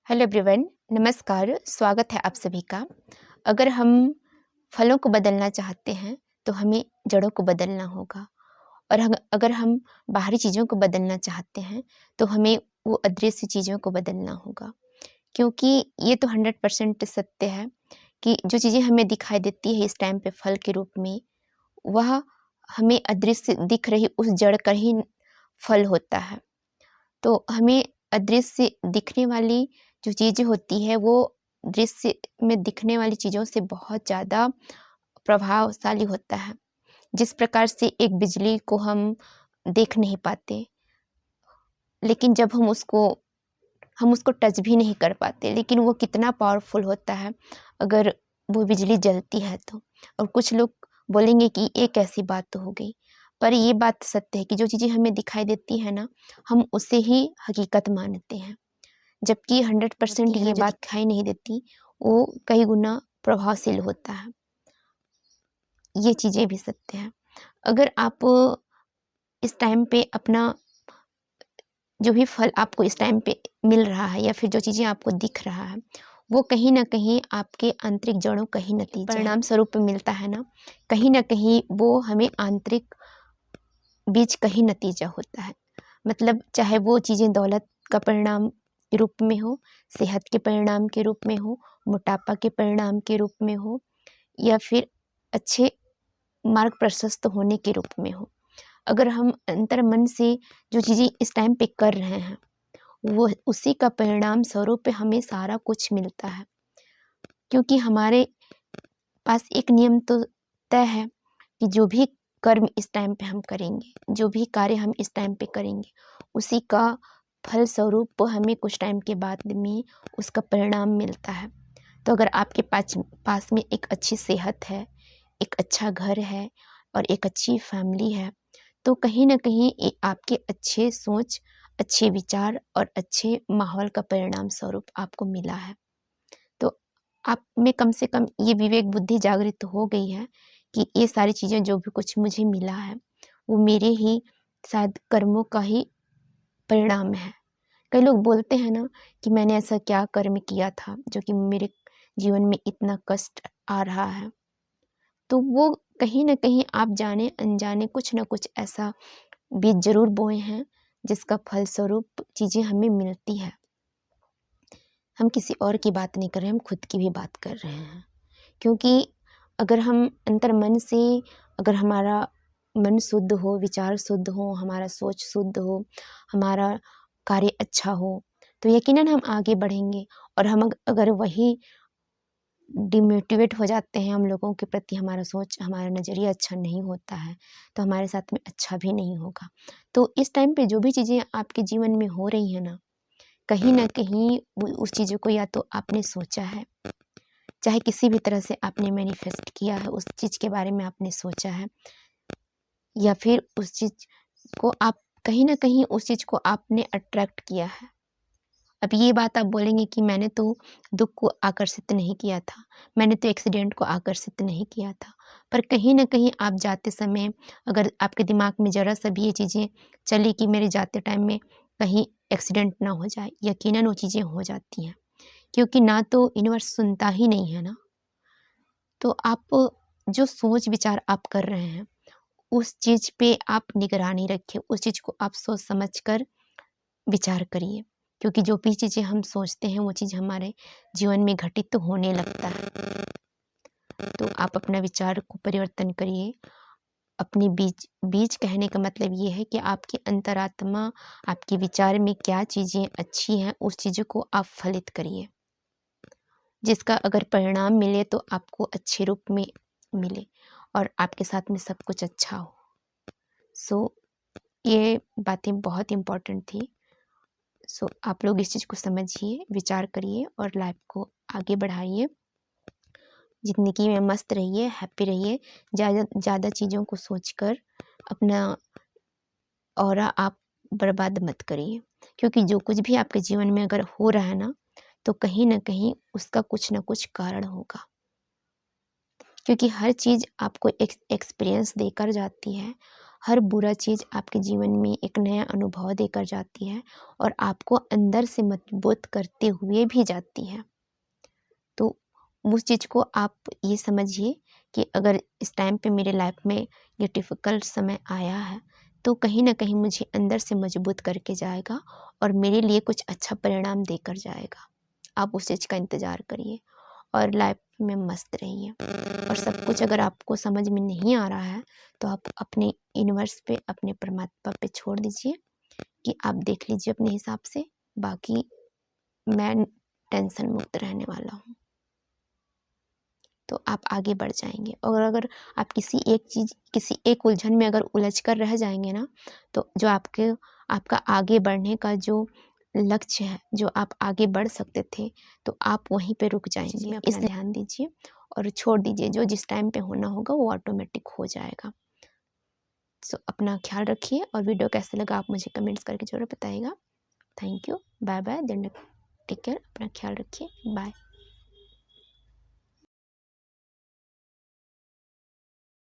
Hello everyone, नमस्कार। स्वागत है आप सभी का। अगर हम फलों को बदलना चाहते हैं तो हमें जड़ों को बदलना होगा, और अगर हम बाहरी चीज़ों को बदलना चाहते हैं तो हमें वो अदृश्य चीज़ों को बदलना होगा। क्योंकि ये तो 100% सत्य है कि जो चीज़ें हमें दिखाई देती है इस टाइम पे फल के रूप में, वह हमें अदृश्य दिख रही उस जड़ का ही फल होता है। तो हमें अदृश्य दिखने वाली जो चीज़ें होती है वो दृश्य में दिखने वाली चीज़ों से बहुत ज़्यादा प्रभावशाली होता है। जिस प्रकार से एक बिजली को हम देख नहीं पाते, लेकिन जब हम उसको टच भी नहीं कर पाते, लेकिन वो कितना पावरफुल होता है अगर वो बिजली जलती है तो। और कुछ लोग बोलेंगे कि ये कैसी बात तो हो गई, पर ये बात सत्य है कि जो चीज़ें हमें दिखाई देती है ना, हम उसे ही हकीकत मानते हैं। जबकि 100% ये बात दिखाई नहीं देती, वो कई गुना प्रभावशील होता है। ये चीज़ें भी सत्य है। अगर आप इस टाइम पे अपना जो भी फल आपको इस टाइम पे मिल रहा है या फिर जो चीज़ें आपको दिख रहा है, वो कहीं न कहीं आपके आंतरिक जड़ों का ही नतीजा है। परिणाम स्वरूप मिलता है ना, कहीं न कहीं वो हमें आंतरिक बीज का ही नतीजा होता है। मतलब चाहे वो चीज़ें दौलत का परिणाम के रूप में हो, सेहत के परिणाम के रूप में हो, मोटापा के परिणाम के रूप में हो, या फिर अच्छे मार्ग प्रशस्त होने के रूप में हो। अगर हम अंतर्मन से जो चीज़ें इस टाइम पे कर रहे हैं, वो उसी का परिणाम स्वरूप हमें सारा कुछ मिलता है। क्योंकि हमारे पास एक नियम तो तय है कि जो भी कर्म इस टाइम पे हम करेंगे, जो भी कार्य हम इस टाइम पे करेंगे, उसी का फल स्वरूप हमें कुछ टाइम के बाद में उसका परिणाम मिलता है। तो अगर आपके पास में एक अच्छी सेहत है, एक अच्छा घर है और एक अच्छी फैमिली है, तो कहीं न कहीं आपके अच्छे सोच, अच्छे विचार और अच्छे माहौल का परिणाम स्वरूप आपको मिला है। तो आप में कम से कम ये विवेक बुद्धि जागृत हो गई है कि ये सारी चीज़ें जो भी कुछ मुझे मिला है, वो मेरे ही शायद कर्मों का ही परिणाम है। कई लोग बोलते हैं ना कि मैंने ऐसा क्या कर्म किया था जो कि मेरे जीवन में इतना कष्ट आ रहा है। तो वो कहीं न कहीं आप जाने अनजाने कुछ न कुछ ऐसा बीज ज़रूर बोए हैं जिसका फलस्वरूप चीज़ें हमें मिलती है। हम किसी और की बात नहीं कर रहे हैं, हम खुद की भी बात कर रहे हैं। क्योंकि अगर हम अंतर्मन से, अगर हमारा मन शुद्ध हो, विचार शुद्ध हो, हमारा सोच शुद्ध हो, हमारा कार्य अच्छा हो, तो यकीनन हम आगे बढ़ेंगे। और हम अगर वही डिमोटिवेट हो जाते हैं हम लोगों के प्रति, हमारा सोच, हमारा नज़रिया अच्छा नहीं होता है, तो हमारे साथ में अच्छा भी नहीं होगा। तो इस टाइम पे जो भी चीज़ें आपके जीवन में हो रही हैं ना, कहीं न कहीं वो उस चीज़ों को या तो आपने सोचा है, चाहे किसी भी तरह से आपने मैनिफेस्ट किया है, उस चीज़ के बारे में आपने सोचा है, या फिर उस चीज़ को आप कहीं न कहीं उस चीज़ को आपने अट्रैक्ट किया है। अब ये बात आप बोलेंगे कि मैंने तो दुःख को आकर्षित नहीं किया था, मैंने तो एक्सीडेंट को आकर्षित नहीं किया था। पर कहीं न कहीं आप जाते समय अगर आपके दिमाग में ज़रा-सा भी ये चीज़ें चली कि मेरे जाते टाइम में कहीं एक्सीडेंट ना हो जाए, यकीनन वो चीज़ें हो जाती हैं। क्योंकि ना तो यूनिवर्स सुनता ही नहीं है ना। तो आप जो सोच विचार आप कर रहे हैं, उस चीज़ पे आप निगरानी रखिए, उस चीज़ को आप सोच समझ कर विचार करिए। क्योंकि जो भी चीज़ें हम सोचते हैं वो चीज़ हमारे जीवन में घटित तो होने लगता है। तो आप अपना विचार को परिवर्तन करिए। अपनी बीज बीज कहने का मतलब ये है कि आपकी अंतरात्मा, आपके विचार में क्या चीज़ें अच्छी हैं, उस चीज़ों को आप फलित करिए। जिसका अगर परिणाम मिले तो आपको अच्छे रूप में मिले और आपके साथ में सब कुछ अच्छा हो। सो ये बातें बहुत इम्पोर्टेंट थी। सो आप लोग इस चीज़ को समझिए, विचार करिए और लाइफ को आगे बढ़ाइए। ज़िंदगी में मस्त रहिए, हैप्पी रहिए। ज़्यादा चीज़ों को सोचकर अपना ऑरा आप बर्बाद मत करिए। क्योंकि जो कुछ भी आपके जीवन में अगर हो रहा है ना, तो कहीं न कहीं उसका कुछ न कुछ कारण होगा। क्योंकि हर चीज़ आपको एक्सपीरियंस देकर जाती है, हर बुरा चीज़ आपके जीवन में एक नया अनुभव देकर जाती है और आपको अंदर से मजबूत करते हुए भी जाती है। तो उस चीज़ को आप ये समझिए कि अगर इस टाइम पे मेरे लाइफ में ये डिफ़िकल्ट समय आया है, तो कहीं न कहीं मुझे अंदर से मजबूत करके जाएगा और मेरे लिए कुछ अच्छा परिणाम देकर जाएगा। आप उस चीज़ का इंतज़ार करिए और लाइफ में मस्त रहिए। और सब कुछ अगर आपको समझ में नहीं आ रहा है, तो आप अपने यूनिवर्स पे, अपने परमात्मा पे छोड़ दीजिए कि आप देख लीजिए अपने हिसाब से। बाकी मैं टेंशन मुक्त रहने वाला हूँ। तो आप आगे बढ़ जाएँगे और अगर आप किसी एक उलझन में अगर उलझ कर रह जाएँगे ना, तो जो आपका आगे बढ़ने का जो लक्ष्य है, जो आप आगे बढ़ सकते थे, तो आप वहीं पे रुक जाएँगे। इसलिए ध्यान दीजिए और छोड़ दीजिए, जो जिस टाइम पे होना होगा वो ऑटोमेटिक हो जाएगा। सो अपना ख़्याल रखिए और वीडियो कैसा लगा आप मुझे कमेंट्स करके ज़रूर बताइएगा। Thank you, bye bye, take care, अपना ख़्याल रखिए, बाय।